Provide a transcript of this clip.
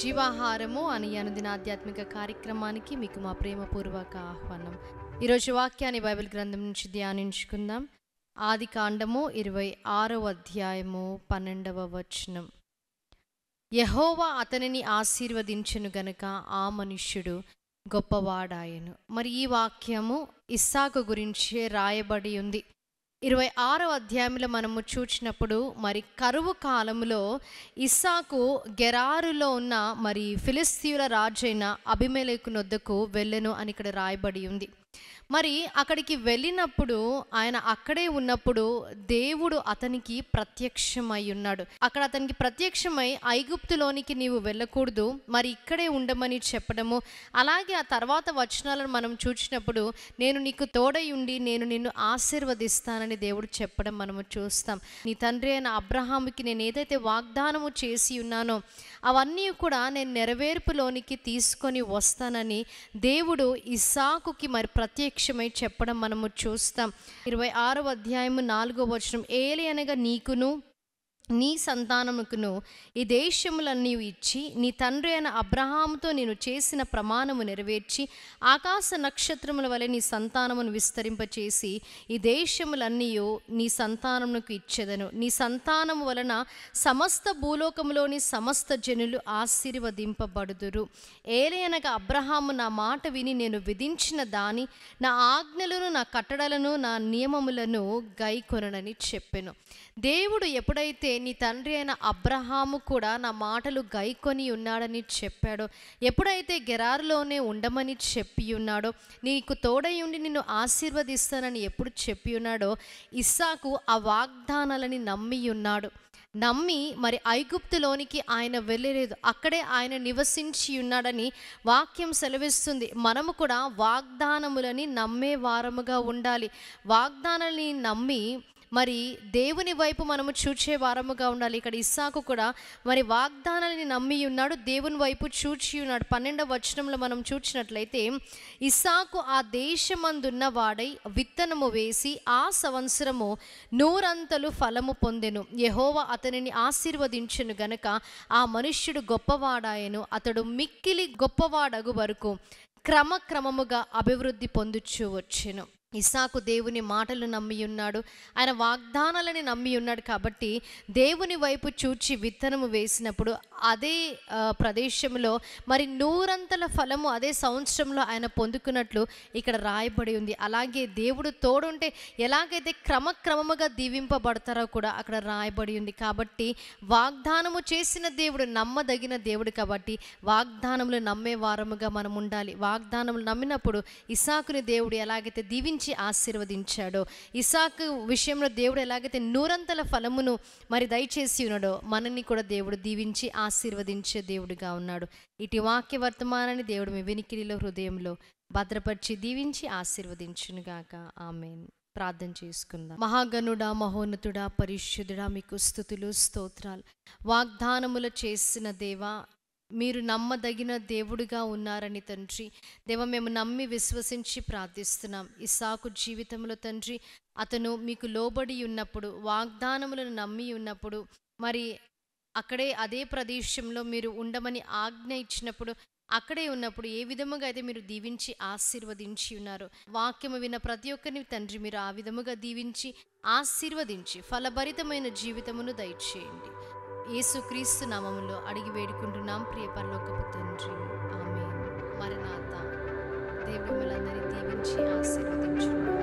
జీవాహారము అని అనుదిన ఆధ్యాత్మిక కార్యక్రమానికి మీకు మా ప్రేమపూర్వక ఆహ్వానం. ఈరోజు వాక్యాన్ని బైబిల్ గ్రంథం నుంచి ధ్యానించుకుందాం. ఆది కాండము 26వ అధ్యాయము 12వ వచనం. యెహోవా అతనిని ఆశీర్వదించెను గనుక ఆ మనుష్యుడు గొప్పవాడాయెను. మరి ఈ వాక్యము ఇస్సాకు గురించే రాయబడి ఉంది. 26వ అధ్యాయంలో మనము చూచినప్పుడు మరి కరువు కాలంలో ఇస్సాకు గెరారులో ఉన్న మరి ఫిలిస్తీయుల రాజైన అబీమెలెకు నొద్దకు వెళ్ళెను అని ఇక్కడ రాయబడి ఉంది. మరి అక్కడికి వెళ్ళినప్పుడు ఆయన అక్కడే ఉన్నప్పుడు దేవుడు అతనికి ప్రత్యక్షమై ఉన్నాడు. అక్కడ అతనికి ప్రత్యక్షమై ఐగుప్తులోనికి నీవు వెళ్ళకూడదు, మరి ఇక్కడే ఉండమని చెప్పడము. అలాగే ఆ తర్వాత వచనాలను మనం చూసినప్పుడు నేను నీకు తోడై ఉండి నేను నిన్ను ఆశీర్వదిస్తానని దేవుడు చెప్పడం మనము చూస్తాం. నీ తండ్రి అయిన అబ్రహాముకి నేను ఏదైతే వాగ్దానము చేసి ఉన్నానో అవన్నీ కూడా నేను నెరవేర్పులోనికి తీసుకొని వస్తానని దేవుడు ఇస్సాకుకి మరి ప్రత్యక్షమై చెప్పడం మనము చూస్తాం. 26వ అధ్యాయము 4వ వచనం. ఏలి అనగా నీకును నీ సంతానముకును ఈ దేశములన్నీ ఇచ్చి నీ తండ్రి అయిన అబ్రహాముతో నేను చేసిన ప్రమాణము నెరవేర్చి ఆకాశ నక్షత్రముల వలె నీ సంతానమును విస్తరింపచేసి ఈ దేశములన్నీ నీ సంతానమునకు ఇచ్చెదను. నీ సంతానము వలన సమస్త భూలోకములోని సమస్త జనులు ఆశీర్వదింపబడుదురు. ఏలి అనగా అబ్రహాము నా మాట విని నేను విధించిన దాని నా ఆజ్ఞలను నా కట్టడలను నా నియమములను గైకొనని చెప్పెను. దేవుడు ఎప్పుడైతే నీ తండ్రి అయిన అబ్రహాము కూడా నా మాటలు గైకొని ఉన్నాడని చెప్పాడో, ఎప్పుడైతే గెరారులోనే ఉండమని చెప్పి ఉన్నాడో, నీకు తోడై ఉండి నిన్ను ఆశీర్వదిస్తానని ఎప్పుడు చెప్పి ఉన్నాడో, ఇస్సాకు ఆ వాగ్దానాలని నమ్మి ఉన్నాడు. నమ్మి మరి ఐగుప్తులోనికి ఆయన వెళ్ళలేదు, అక్కడే ఆయన నివసించి ఉన్నాడని వాక్యం సెలవిస్తుంది. మనము కూడా వాగ్దానములని నమ్మే వారముగా ఉండాలి. వాగ్దానాలని నమ్మి మరి దేవుని వైపు మనము చూచే వారముగా ఉండాలి. ఇక్కడ ఇస్సాకు కూడా మరి వాగ్దానాన్ని నమ్మి ఉన్నాడు, దేవుని వైపు చూచి ఉన్నాడు. 12వ వచనంలో మనం చూచినట్లయితే ఇస్సాకు ఆ దేశమందున్న వాడై విత్తనము వేసి ఆ సంవత్సరము 100 ఫలము పొందెను. యెహోవా అతనిని ఆశీర్వదించెను గనుక ఆ మనుష్యుడు గొప్పవాడాయెను. అతడు మిక్కిలి గొప్పవాడగు వరకు క్రమక్రమముగా అభివృద్ధి పొందుచూ వచ్చెను. ఇస్సాకు దేవుని మాటలు నమ్మి ఉన్నాడు, ఆయన వాగ్దానాలని నమ్మి ఉన్నాడు. కాబట్టి దేవుని వైపు చూచి విత్తనము వేసినప్పుడు అదే ప్రదేశంలో మరి 100 ఫలము అదే సంవత్సరంలో ఆయన పొందుకున్నట్లు ఇక్కడ రాయబడి ఉంది. అలాగే దేవుడు తోడుంటే ఎలాగైతే క్రమక్రమముగా దీవింపబడతారో కూడా అక్కడ రాయబడి ఉంది. కాబట్టి వాగ్దానము చేసిన దేవుడు నమ్మదగిన దేవుడు. కాబట్టి వాగ్దానములు నమ్మే వారముగా మనం ఉండాలి. వాగ్దానములు నమ్మినప్పుడు ఇస్సాకుని దేవుడు ఎలాగైతే దీవించి ఆశీర్వదించాడో, ఇస్సాకు విషయంలో దేవుడు ఎలాగైతే 100 ఫలమును మరి దయచేసి ఉన్నాడో, మనల్ని కూడా దేవుడు దీవించి ఆశీర్వదించే దేవుడిగా ఉన్నాడు. ఇటు వాక్య వర్తమానాన్ని దేవుడు మీ వినికిడిలో హృదయంలో భద్రపరిచి దీవించి ఆశీర్వదించునుగాక. ఆమేన్. ప్రార్థన చేసుకుందాం. మహాగణుడా, మహోన్నతుడా, పరిశుద్ధుడా, మీకు స్తుతులు స్తోత్రాలు. వాగ్దానములు చేసిన దేవా, మీరు నమ్మదగిన దేవుడిగా ఉన్నారని తండ్రి దేవ మేము నమ్మి విశ్వసించి ప్రార్థిస్తున్నాం. ఇస్సాకు జీవితంలో తండ్రి అతను మీకు లోబడి ఉన్నప్పుడు, వాగ్దానములను నమ్మి ఉన్నప్పుడు, మరి అక్కడే అదే ప్రదేశంలో మీరు ఉండమని ఆజ్ఞ ఇచ్చినప్పుడు అక్కడే ఉన్నప్పుడు ఏ విధముగా అయితే మీరు దీవించి ఆశీర్వదించి ఉన్నారు, వాక్యము విన్న ప్రతి ఒక్కరిని తండ్రి మీరు ఆ విధముగా దీవించి ఆశీర్వదించి ఫలభరితమైన జీవితమును దయచేయండి. యేసుక్రీస్తు నామములో అడిగి వేడుకుంటున్నాం ప్రియ పరలోకపు తండ్రి. ఆమేన్. మరణాత. దేవుడు మిమ్మల్ని దీవించి ఆశీర్వదించును.